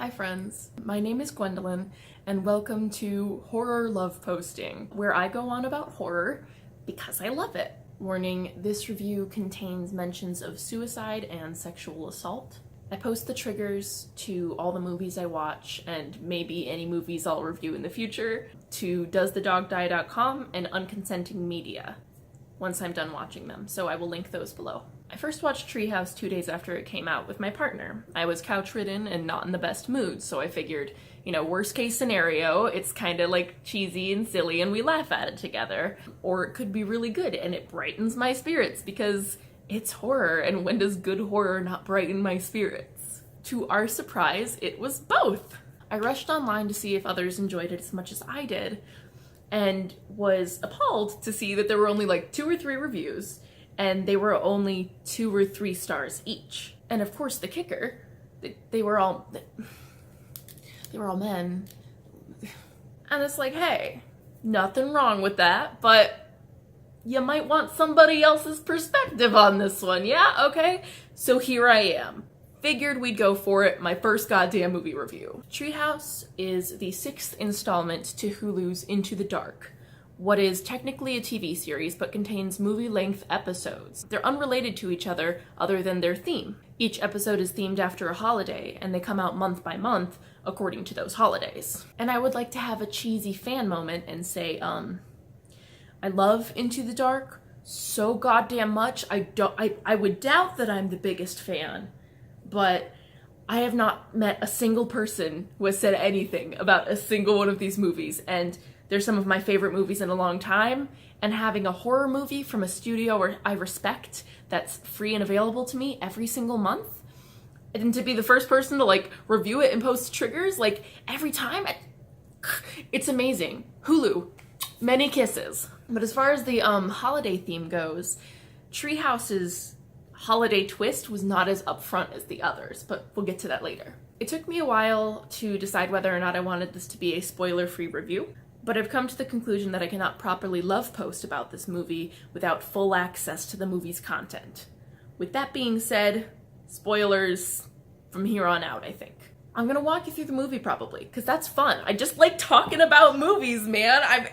Hi friends, my name is Gwendolyn and welcome to Horror Loveposting, where I go on about horror because I love it. Warning, this review contains mentions of suicide and sexual assault. I post the triggers to all the movies I watch and maybe any movies I'll review in the future to doesthedogdie.com and unconsenting media once I'm done watching them, so I will link those below. I first watched Treehouse 2 days after it came out with my partner. I was couch-ridden and not in the best mood, so I figured, worst case scenario, it's kind of like cheesy and silly and we laugh at it together. Or it could be really good and it brightens my spirits because it's horror, and when does good horror not brighten my spirits? To our surprise, it was both. I rushed online to see if others enjoyed it as much as I did, and was appalled to see that there were only like 2 or 3 reviews, and they were only 2 or 3 stars each. And of course the kicker, they were all men. And it's like, hey, nothing wrong with that, but you might want somebody else's perspective on this one, yeah? Okay, so here I am. Figured we'd go for it, my first goddamn movie review. Treehouse is the 6th installment to Hulu's Into the Dark, what is technically a TV series but contains movie-length episodes. They're unrelated to each other than their theme. Each episode is themed after a holiday, and they come out month by month according to those holidays. And I would like to have a cheesy fan moment and say, I love Into the Dark so goddamn much. I would doubt that I'm the biggest fan, but I have not met a single person who has said anything about a single one of these movies, and they're some of my favorite movies in a long time, and having a horror movie from a studio I respect that's free and available to me every single month, and to be the first person to review it and post triggers every time, it's amazing. Hulu, many kisses. But as far as the holiday theme goes, Treehouse's holiday twist was not as upfront as the others, but we'll get to that later. It took me a while to decide whether or not I wanted this to be a spoiler-free review, but I've come to the conclusion that I cannot properly love post about this movie without full access to the movie's content. With that being said, spoilers from here on out, I think. I'm gonna walk you through the movie probably, because that's fun. I just like talking about movies, man. I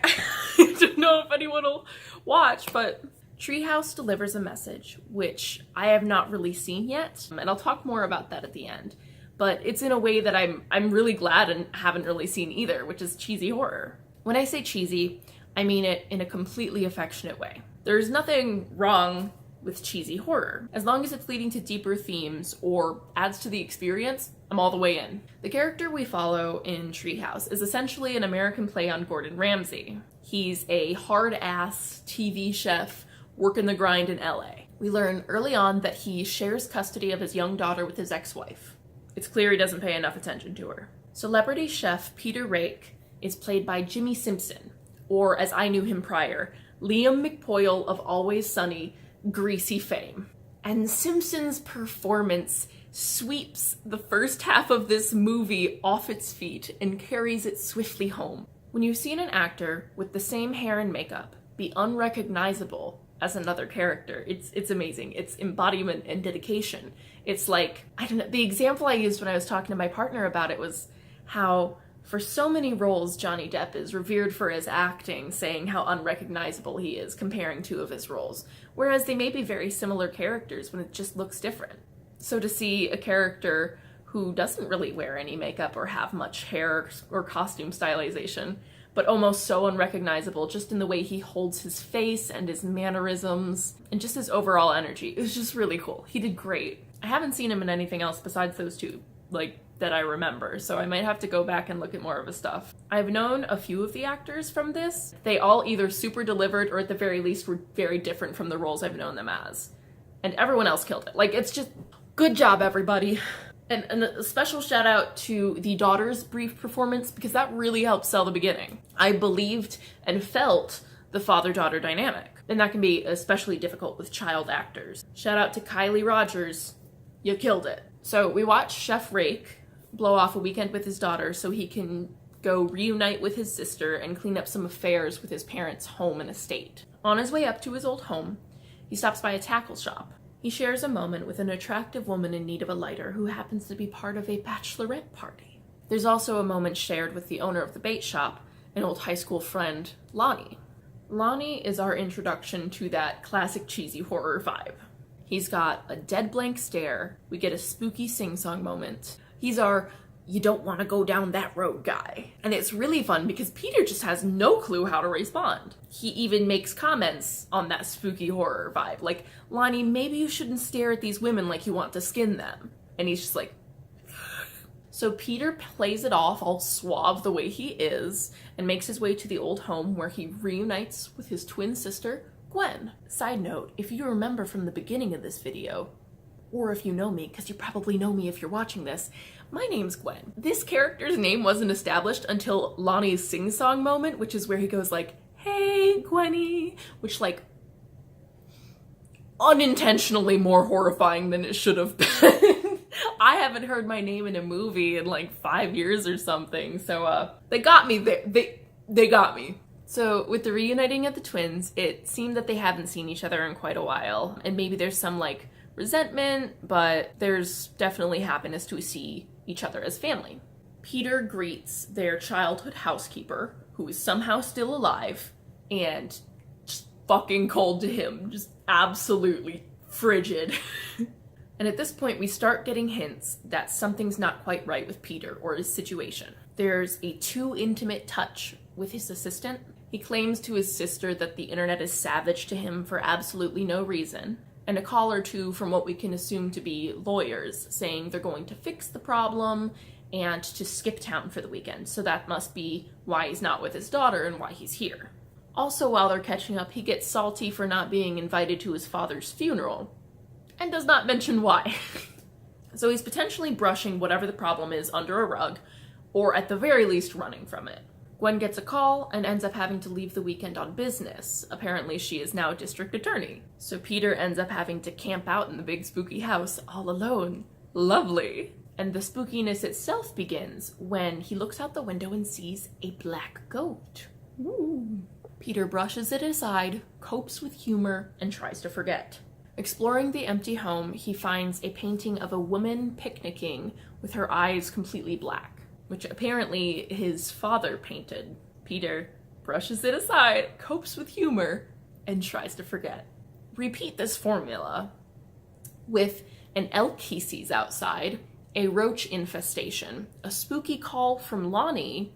don't know if anyone will watch, but Treehouse delivers a message, which I have not really seen yet, and I'll talk more about that at the end. But it's in a way that I'm really glad and haven't really seen either, which is cheesy horror. When I say cheesy, I mean it in a completely affectionate way. There's nothing wrong with cheesy horror. As long as it's leading to deeper themes or adds to the experience, I'm all the way in. The character we follow in Treehouse is essentially an American play on Gordon Ramsay. He's a hard-ass TV chef working the grind in LA. We learn early on that he shares custody of his young daughter with his ex-wife. It's clear he doesn't pay enough attention to her. Celebrity chef Peter Rake is played by Jimmy Simpson, or as I knew him prior, Liam McPoyle of Always Sunny, greasy fame. And Simpson's performance sweeps the first half of this movie off its feet and carries it swiftly home. When you've seen an actor with the same hair and makeup be unrecognizable as another character, it's amazing. It's embodiment and dedication. It's like, I don't know, the example I used when I was talking to my partner about it was how for so many roles Johnny Depp is revered for his acting, saying how unrecognizable he is, comparing 2 of his roles, whereas they may be very similar characters when it just looks different. So to see a character who doesn't really wear any makeup or have much hair or costume stylization, but almost so unrecognizable just in the way he holds his face and his mannerisms and just his overall energy, it was just really cool. He did great. I haven't seen him in anything else besides those 2, that I remember, so I might have to go back and look at more of his stuff. I've known a few of the actors from this. They all either super delivered or at the very least were very different from the roles I've known them as. And everyone else killed it. It's just, good job, everybody. And a special shout out to the daughter's brief performance, because that really helped sell the beginning. I believed and felt the father-daughter dynamic, and that can be especially difficult with child actors. Shout out to Kylie Rogers, you killed it. So we watched Chef Rake blow off a weekend with his daughter so he can go reunite with his sister and clean up some affairs with his parents' home and estate. On his way up to his old home, he stops by a tackle shop. He shares a moment with an attractive woman in need of a lighter who happens to be part of a bachelorette party. There's also a moment shared with the owner of the bait shop, an old high school friend, Lonnie. Lonnie is our introduction to that classic cheesy horror vibe. He's got a dead blank stare, we get a spooky sing-song moment. He's our you don't want to go down that road guy. And it's really fun because Peter just has no clue how to respond. He even makes comments on that spooky horror vibe. Like, Lonnie, maybe you shouldn't stare at these women like you want to skin them. And he's just like... So Peter plays it off all suave the way he is and makes his way to the old home where he reunites with his twin sister, Gwen. Side note, if you remember from the beginning of this video, or if you know me, because you probably know me if you're watching this, my name's Gwen. This character's name wasn't established until Lonnie's sing-song moment, which is where he goes like, hey, Gwenny, which like, unintentionally more horrifying than it should have been. I haven't heard my name in a movie in like 5 years or something, so they got me there. They got me. So with the reuniting of the twins, it seemed that they haven't seen each other in quite a while, and maybe there's some like resentment, but there's definitely happiness to see each other as family. Peter greets their childhood housekeeper, who is somehow still alive, and just fucking cold to him, just absolutely frigid. And at this point, we start getting hints that something's not quite right with Peter or his situation. There's a too intimate touch with his assistant. He claims to his sister that the internet is savage to him for absolutely no reason, and a call or two from what we can assume to be lawyers saying they're going to fix the problem and to skip town for the weekend. So that must be why he's not with his daughter and why he's here. Also, while they're catching up, he gets salty for not being invited to his father's funeral, and does not mention why. So he's potentially brushing whatever the problem is under a rug, or at the very least running from it. Gwen gets a call and ends up having to leave the weekend on business. Apparently she is now district attorney. So Peter ends up having to camp out in the big spooky house all alone. Lovely. And the spookiness itself begins when he looks out the window and sees a black goat. Ooh. Peter brushes it aside, copes with humor, and tries to forget. Exploring the empty home, he finds a painting of a woman picnicking with her eyes completely black, which apparently his father painted. Peter brushes it aside, copes with humor, and tries to forget. Repeat this formula with an elk he sees outside, a roach infestation, a spooky call from Lonnie,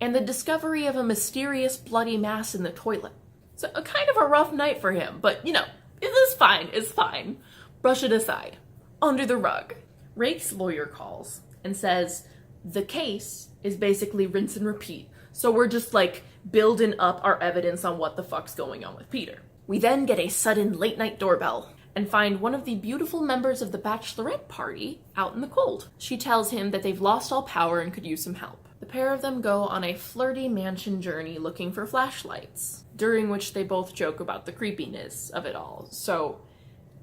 and the discovery of a mysterious bloody mass in the toilet. So a kind of a rough night for him, but you know, it is fine, it's fine. Brush it aside. Under the rug. Rake's lawyer calls and says the case is basically rinse and repeat. So we're just like building up our evidence on what the fuck's going on with Peter. We then get a sudden late night doorbell and find one of the beautiful members of the bachelorette party out in the cold. She tells him that they've lost all power and could use some help. The pair of them go on a flirty mansion journey looking for flashlights, during which they both joke about the creepiness of it all. So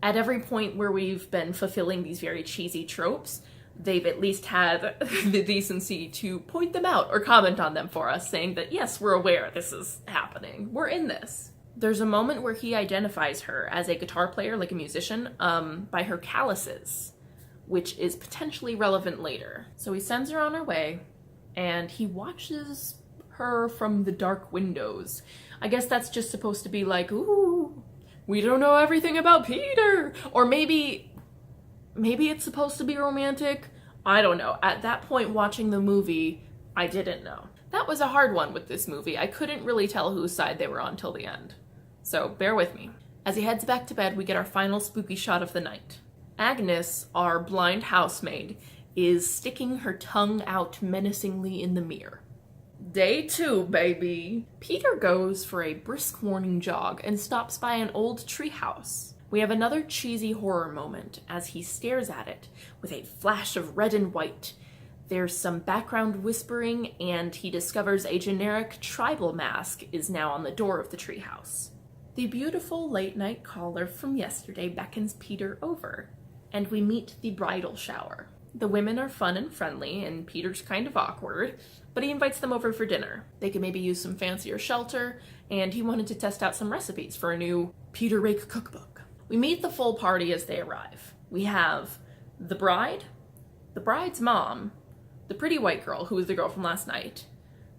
at every point where we've been fulfilling these very cheesy tropes, they've at least had the decency to point them out or comment on them for us, saying that yes, we're aware this is happening. We're in this. There's a moment where he identifies her as a guitar player, like a musician, by her calluses, which is potentially relevant later. So he sends her on her way, and he watches her from the dark windows. I guess that's just supposed to be like, ooh, we don't know everything about Peter. Or maybe it's supposed to be romantic. I don't know. At that point watching the movie, I didn't know. That was a hard one with this movie. I couldn't really tell whose side they were on till the end. So bear with me. As he heads back to bed, we get our final spooky shot of the night. Agnes, our blind housemaid, is sticking her tongue out menacingly in the mirror. Day 2, baby. Peter goes for a brisk morning jog and stops by an old treehouse. We have another cheesy horror moment as he stares at it with a flash of red and white. There's some background whispering, and he discovers a generic tribal mask is now on the door of the treehouse. The beautiful late-night caller from yesterday beckons Peter over, and we meet the bridal shower. The women are fun and friendly, and Peter's kind of awkward, but he invites them over for dinner. They could maybe use some fancier shelter, and he wanted to test out some recipes for a new Peter Rake cookbook. We meet the full party as they arrive. We have the bride, the bride's mom, the pretty white girl, who was the girl from last night,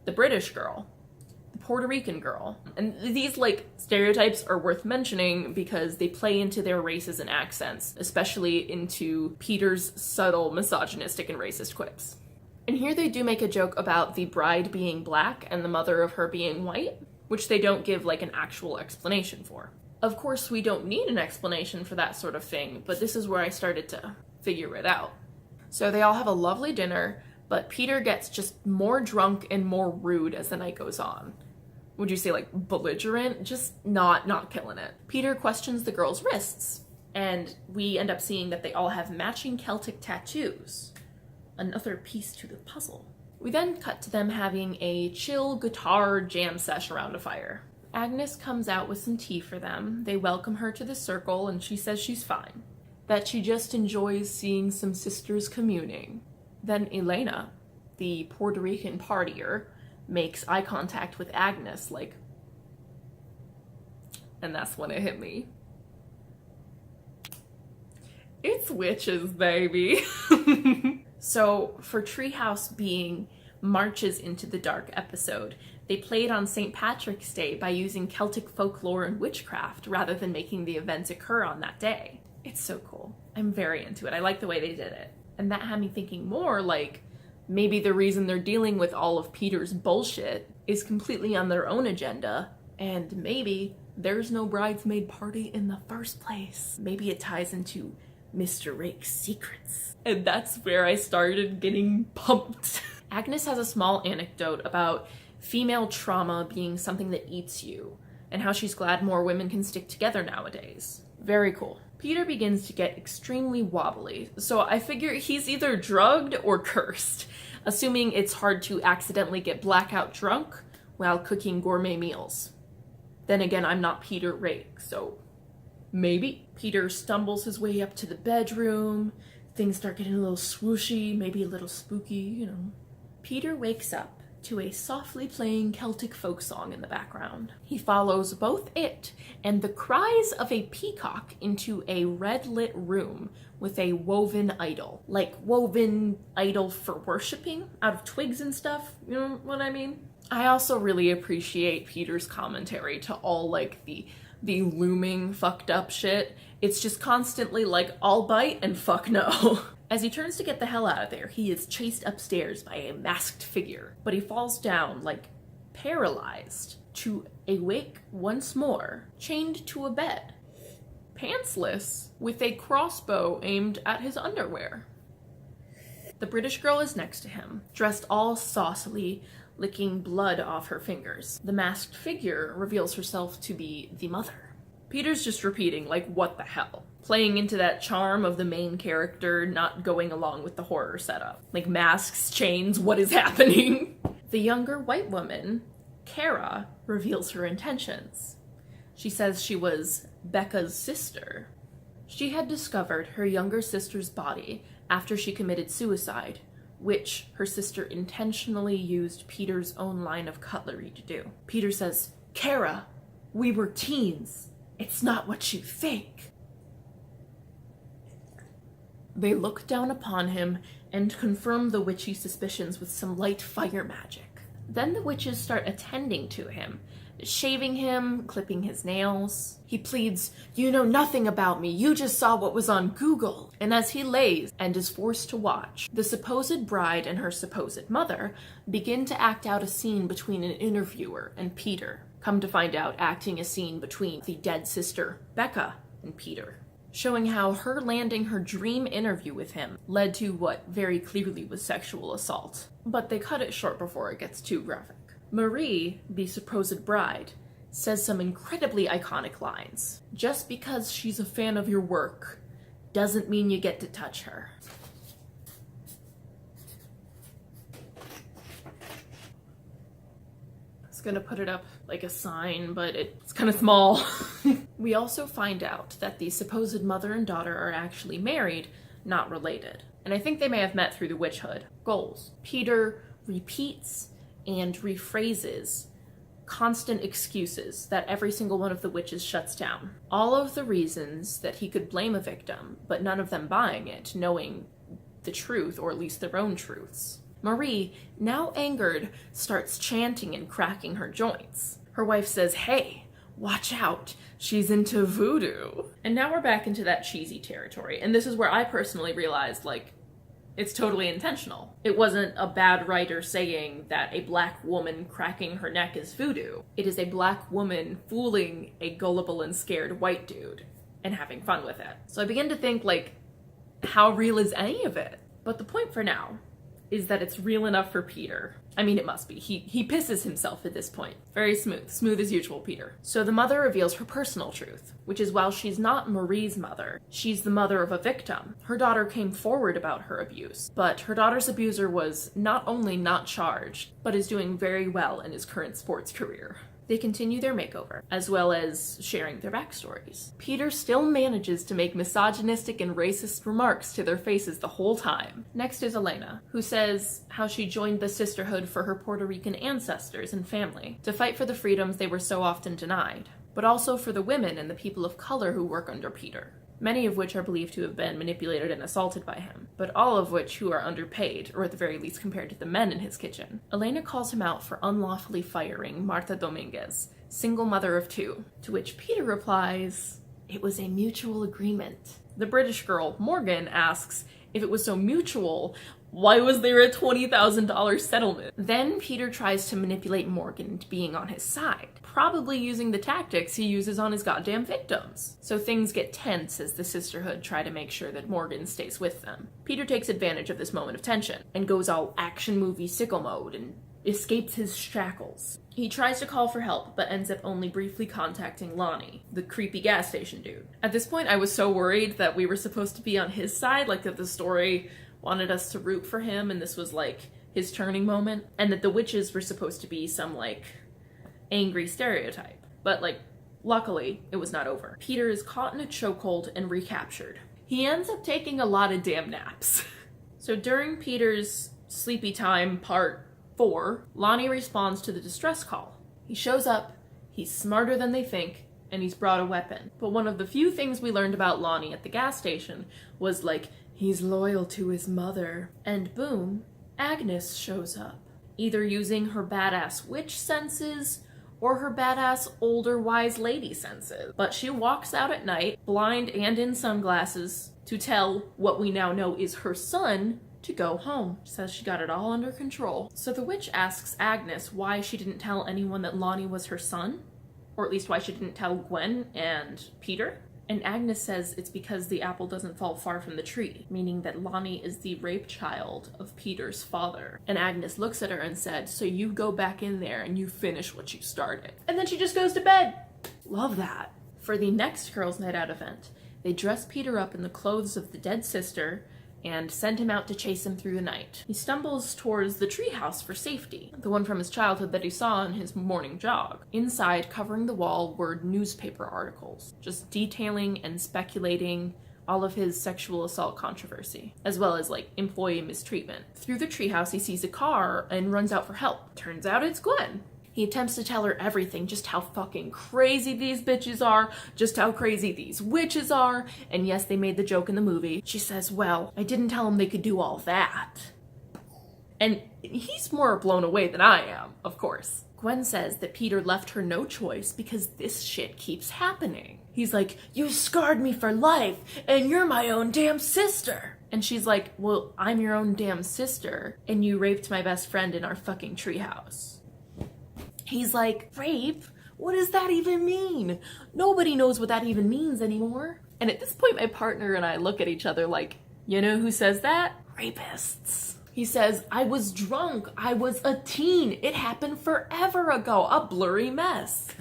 the British girl, the Puerto Rican girl. And these, like, stereotypes are worth mentioning because they play into their races and accents, especially into Peter's subtle misogynistic and racist quips. And here they do make a joke about the bride being black and the mother of her being white, which they don't give, like, an actual explanation for. Of course, we don't need an explanation for that sort of thing, but this is where I started to figure it out. So they all have a lovely dinner, but Peter gets just more drunk and more rude as the night goes on. Would you say, like, belligerent? Just not killing it. Peter questions the girls' wrists, and we end up seeing that they all have matching Celtic tattoos. Another piece to the puzzle. We then cut to them having a chill guitar jam sesh around a fire. Agnes comes out with some tea for them. They welcome her to the circle, and she says she's fine. That she just enjoys seeing some sisters communing. Then Elena, the Puerto Rican partier, makes eye contact with Agnes, like... And that's when it hit me. It's witches, baby! So, for Treehouse being Marches into the Dark episode, they played on St. Patrick's Day by using Celtic folklore and witchcraft rather than making the events occur on that day. It's so cool. I'm very into it. I like the way they did it. And that had me thinking more, like, maybe the reason they're dealing with all of Peter's bullshit is completely on their own agenda, and maybe there's no bridesmaid party in the first place. Maybe it ties into Mr. Rake's secrets. And that's where I started getting pumped. Agnes has a small anecdote about female trauma being something that eats you, and how she's glad more women can stick together nowadays. Very cool. Peter begins to get extremely wobbly, so I figure he's either drugged or cursed, assuming it's hard to accidentally get blackout drunk while cooking gourmet meals. Then again, I'm not Peter Rake, so maybe. Peter stumbles his way up to the bedroom, things start getting a little swooshy, maybe a little spooky, you know. Peter wakes up to a softly playing Celtic folk song in the background. He follows both it and the cries of a peacock into a red-lit room with a woven idol. Like woven idol for worshipping out of twigs and stuff, you know what I mean? I also really appreciate Peter's commentary to all, like, the looming fucked up shit. It's just constantly like, I'll bite and fuck no. As he turns to get the hell out of there, he is chased upstairs by a masked figure, but he falls down, like, paralyzed, to awake once more, chained to a bed, pantsless, with a crossbow aimed at his underwear. The British girl is next to him, dressed all saucily, licking blood off her fingers. The masked figure reveals herself to be the mother. Peter's just repeating, like, what the hell? Playing into that charm of the main character not going along with the horror setup. Like, masks, chains, what is happening? The younger white woman, Kara, reveals her intentions. She says she was Becca's sister. She had discovered her younger sister's body after she committed suicide, which her sister intentionally used Peter's own line of cutlery to do. Peter says, Kara, we were teens. It's not what you think. They look down upon him and confirm the witchy suspicions with some light fire magic. Then the witches start attending to him, shaving him, clipping his nails. He pleads, you know nothing about me, you just saw what was on Google. And as he lays and is forced to watch, the supposed bride and her supposed mother begin to act out a scene between an interviewer and Peter. Come to find out, acting a scene between the dead sister, Becca, and Peter, showing how her landing her dream interview with him led to what very clearly was sexual assault. But they cut it short before it gets too graphic. Marie, the supposed bride, says some incredibly iconic lines. Just because she's a fan of your work doesn't mean you get to touch her. I was gonna put it up like a sign, but it's kind of small. We also find out that the supposed mother and daughter are actually married, not related. And I think they may have met through the witch hood. Goals. Peter repeats and rephrases constant excuses that every single one of the witches shuts down. All of the reasons that he could blame a victim, but none of them buying it, knowing the truth, or at least their own truths. Marie, now angered, starts chanting and cracking her joints. Her wife says, "Hey, watch out, she's into voodoo." And now we're back into that cheesy territory. And this is where I personally realized, like, it's totally intentional. It wasn't a bad writer saying that a black woman cracking her neck is voodoo. It is a black woman fooling a gullible and scared white dude and having fun with it. So I begin to think, like, how real is any of it? But the point for now is that it's real enough for Peter. I mean, it must be. He pisses himself at this point. Very smooth. Smooth as usual, Peter. So the mother reveals her personal truth, which is while she's not Marie's mother, she's the mother of a victim. Her daughter came forward about her abuse, but her daughter's abuser was not only not charged, but is doing very well in his current sports career. They continue their makeover, as well as sharing their backstories. Peter still manages to make misogynistic and racist remarks to their faces the whole time. Next is Elena, who says how she joined the sisterhood for her Puerto Rican ancestors and family, to fight for the freedoms they were so often denied, but also for the women and the people of color who work under Peter, many of which are believed to have been manipulated and assaulted by him, but all of which who are underpaid, or at the very least compared to the men in his kitchen. Elena calls him out for unlawfully firing Marta Dominguez, single mother of 2, to which Peter replies, "It was a mutual agreement." The British girl, Morgan, asks if it was so mutual, why was there a $20,000 settlement? Then Peter tries to manipulate Morgan into being on his side, probably using the tactics he uses on his goddamn victims. So things get tense as the sisterhood try to make sure that Morgan stays with them. Peter takes advantage of this moment of tension and goes all action movie sicko mode and escapes his shackles. He tries to call for help, but ends up only briefly contacting Lonnie, the creepy gas station dude. At this point, I was so worried that we were supposed to be on his side, like that the story wanted us to root for him and this was like his turning moment, and that the witches were supposed to be some like angry stereotype. But like, luckily, it was not over. Peter is caught in a chokehold and recaptured. He ends up taking a lot of damn naps. So during Peter's sleepy time part 4, Lonnie responds to the distress call. He shows up, he's smarter than they think, and he's brought a weapon. But one of the few things we learned about Lonnie at the gas station was like, he's loyal to his mother. And boom, Agnes shows up, either using her badass witch senses or her badass older wise lady senses. But she walks out at night, blind and in sunglasses, to tell what we now know is her son to go home. She says she got it all under control. So the witch asks Agnes why she didn't tell anyone that Lonnie was her son, or at least why she didn't tell Gwen and Peter. And Agnes says it's because the apple doesn't fall far from the tree, meaning that Lonnie is the rape child of Peter's father. And Agnes looks at her and said, "So you go back in there and you finish what you started." And then she just goes to bed. Love that. For the next Girls' Night Out event, they dress Peter up in the clothes of the dead sister and send him out to chase him through the night. He stumbles towards the treehouse for safety, the one from his childhood that he saw on his morning jog. Inside, covering the wall, were newspaper articles, just detailing and speculating all of his sexual assault controversy, as well as, like, employee mistreatment. Through the treehouse, he sees a car and runs out for help. Turns out it's Gwen. He attempts to tell her everything, just how fucking crazy these bitches are, just how crazy these witches are, and yes, they made the joke in the movie. She says, "Well, I didn't tell him they could do all that." And he's more blown away than I am, of course. Gwen says that Peter left her no choice because this shit keeps happening. He's like, "You scarred me for life, and you're my own damn sister." And she's like, "Well, I'm your own damn sister, and you raped my best friend in our fucking treehouse." He's like, "Rape? What does that even mean? Nobody knows what that even means anymore." And at this point, my partner and I look at each other like, you know who says that? Rapists. He says, "I was drunk. I was a teen. It happened forever ago. A blurry mess."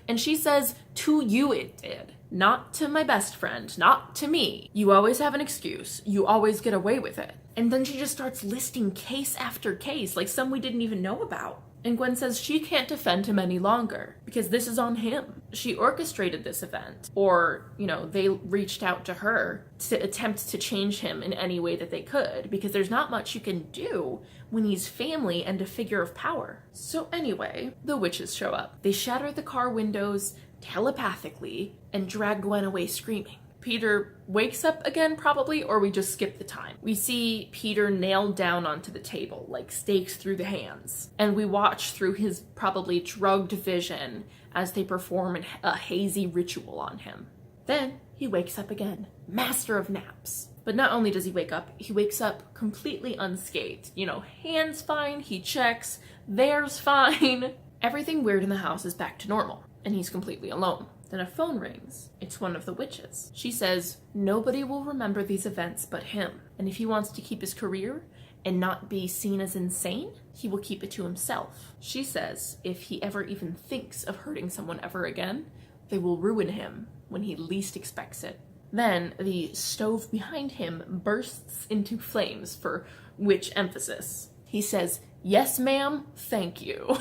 And she says, "To you it did. Not to my best friend. Not to me. You always have an excuse. You always get away with it." And then she just starts listing case after case, like some we didn't even know about. And Gwen says she can't defend him any longer because this is on him. She orchestrated this event, or, you know, they reached out to her to attempt to change him in any way that they could, because there's not much you can do when he's family and a figure of power. So anyway, the witches show up. They shatter the car windows telepathically and drag Gwen away screaming. Peter wakes up again, probably, or we just skip the time. We see Peter nailed down onto the table, like stakes through the hands. And we watch through his probably drugged vision as they perform a hazy ritual on him. Then he wakes up again, master of naps. But not only does he wake up, he wakes up completely unscathed. You know, hands fine, he checks, there's fine. Everything weird in the house is back to normal, and he's completely alone. Then a phone rings. It's one of the witches. She says, nobody will remember these events but him. And if he wants to keep his career and not be seen as insane, he will keep it to himself. She says, if he ever even thinks of hurting someone ever again, they will ruin him when he least expects it. Then the stove behind him bursts into flames for witch emphasis. He says, yes, ma'am, thank you.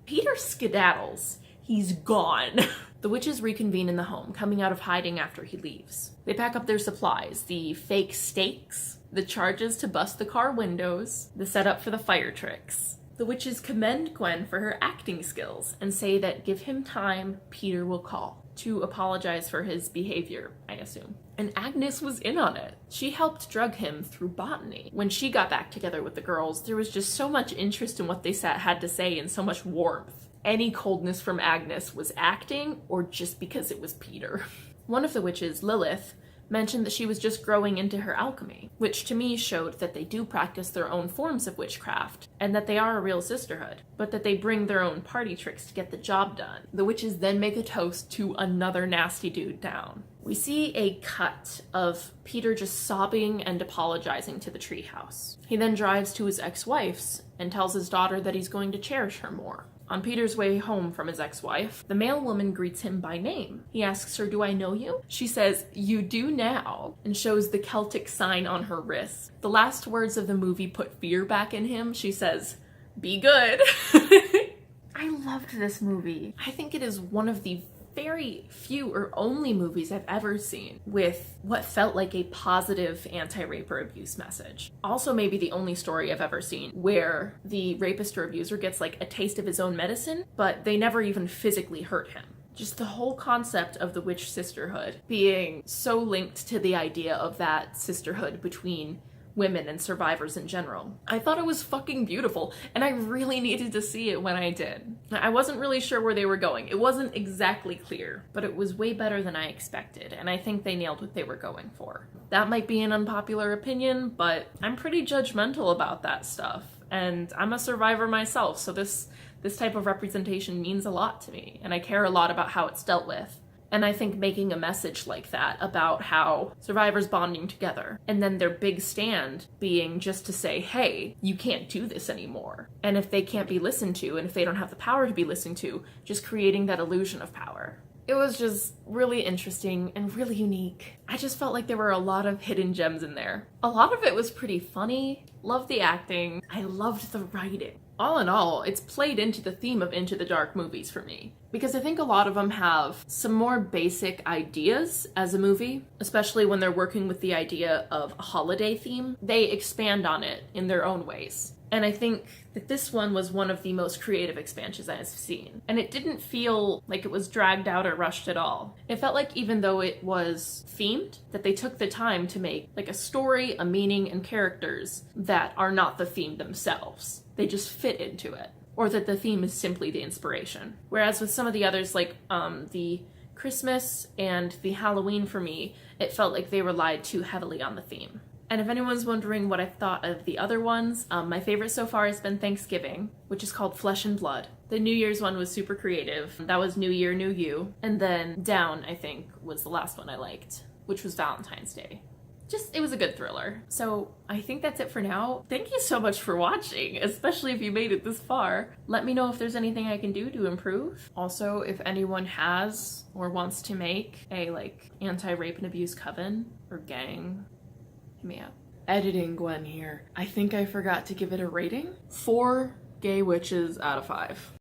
Peter skedaddles. He's gone. The witches reconvene in the home, coming out of hiding after he leaves. They pack up their supplies, the fake stakes, the charges to bust the car windows, the setup for the fire tricks. The witches commend Gwen for her acting skills and say that give him time, Peter will call, to apologize for his behavior, I assume. And Agnes was in on it. She helped drug him through botany. When she got back together with the girls, there was just so much interest in what they had to say and so much warmth. Any coldness from Agnes was acting or just because it was Peter. One of the witches, Lilith, mentioned that she was just growing into her alchemy, which to me showed that they do practice their own forms of witchcraft, and that they are a real sisterhood, but that they bring their own party tricks to get the job done. The witches then make a toast to another nasty dude down. We see a cut of Peter just sobbing and apologizing to the treehouse. He then drives to his ex-wife's and tells his daughter that he's going to cherish her more. On Peter's way home from his ex-wife, the male woman greets him by name. He asks her, do I know you? She says, you do now, and shows the Celtic sign on her wrist. The last words of the movie put fear back in him. She says, be good. I loved this movie. I think it is one of the very few or only movies I've ever seen with what felt like a positive anti-rape or abuse message. Also maybe the only story I've ever seen where the rapist or abuser gets like a taste of his own medicine, but they never even physically hurt him. Just the whole concept of the witch sisterhood being so linked to the idea of that sisterhood between women and survivors in general. I thought it was fucking beautiful, and I really needed to see it when I did. I wasn't really sure where they were going. It wasn't exactly clear, but it was way better than I expected, and I think they nailed what they were going for. That might be an unpopular opinion, but I'm pretty judgmental about that stuff, and I'm a survivor myself, so this type of representation means a lot to me, and I care a lot about how it's dealt with. And I think making a message like that about how survivors bonding together and then their big stand being just to say, hey, you can't do this anymore. And if they can't be listened to and if they don't have the power to be listened to, just creating that illusion of power. It was just really interesting and really unique. I just felt like there were a lot of hidden gems in there. A lot of it was pretty funny. Loved the acting. I loved the writing. All in all, it's played into the theme of Into the Dark movies for me. Because I think a lot of them have some more basic ideas as a movie, especially when they're working with the idea of a holiday theme. They expand on it in their own ways. And I think that this one was one of the most creative expansions I've seen. And it didn't feel like it was dragged out or rushed at all. It felt like even though it was themed, that they took the time to make like a story, a meaning, and characters that are not the theme themselves. They just fit into it. Or that the theme is simply the inspiration. Whereas with some of the others, like the Christmas and the Halloween for me, it felt like they relied too heavily on the theme. And if anyone's wondering what I've thought of the other ones, my favorite so far has been Thanksgiving, which is called Flesh and Blood. The New Year's one was super creative. That was New Year, New You. And then Down, I think, was the last one I liked, which was Valentine's Day. It was a good thriller. So I think that's it for now. Thank you so much for watching, especially if you made it this far. Let me know if there's anything I can do to improve. Also, if anyone has or wants to make a anti-rape and abuse coven or gang, hit me up. Editing Gwen here. I think I forgot to give it a rating. 4 gay witches out of 5.